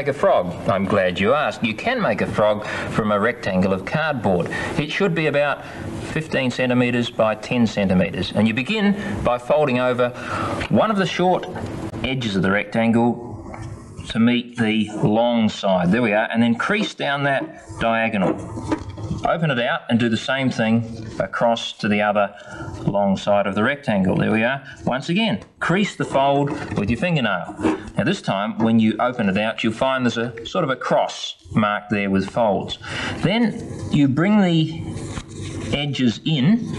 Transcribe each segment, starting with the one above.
make a frog? I'm glad you asked. You can make a frog from a rectangle of cardboard. It should be about 15 centimetres by 10 centimetres. And you begin by folding over one of the short edges of the rectangle to meet the long side. There we are. And then crease down that diagonal. Open it out and do the same thing across to the other long side of the rectangle. There we are. Once again, crease the fold with your fingernail. Now this time, when you open it out, you'll find there's a sort of a cross mark there with folds. Then you bring the edges in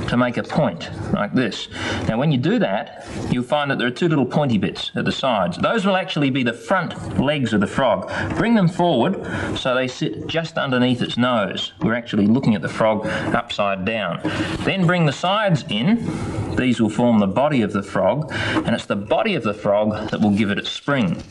to make a point like this. Now when you do that, you'll find that there are two little pointy bits at the sides. Those will actually be the front legs of the frog. Bring them forward so they sit just underneath its nose. We're actually looking at the frog upside down. Then bring the sides in. These will form the body of the frog, and it's the body of the frog that will give it its spring.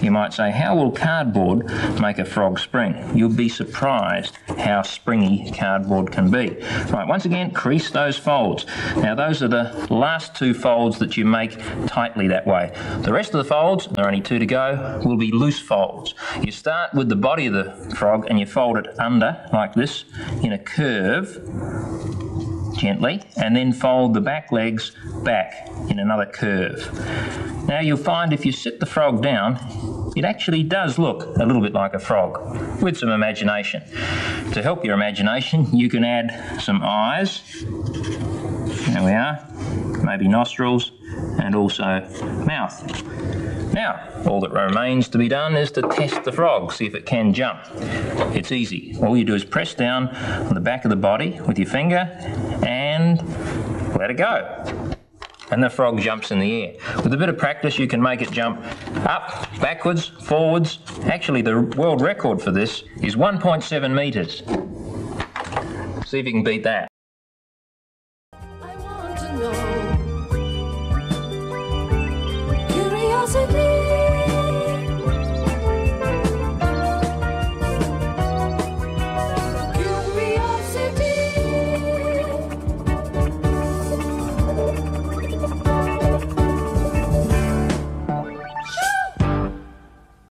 You might say, how will cardboard make a frog spring? You'll be surprised how springy cardboard can be. Right, once again, crease those folds. Now those are the last two folds that you make tightly that way. The rest of the folds, there are only two to go, will be loose folds. You start with the body of the frog and you fold it under like this in a curve, gently, and then fold the back legs back in another curve. Now you'll find if you sit the frog down, it actually does look a little bit like a frog, with some imagination. To help your imagination, you can add some eyes. There we are, maybe nostrils, and also mouth. Now, all that remains to be done is to test the frog, see if it can jump. It's easy. All you do is press down on the back of the body with your finger and let it go. And the frog jumps in the air. With a bit of practice, you can make it jump up, backwards, forwards. Actually, the world record for this is 1.7 metres. See if you can beat that. I want to know. Curiosity.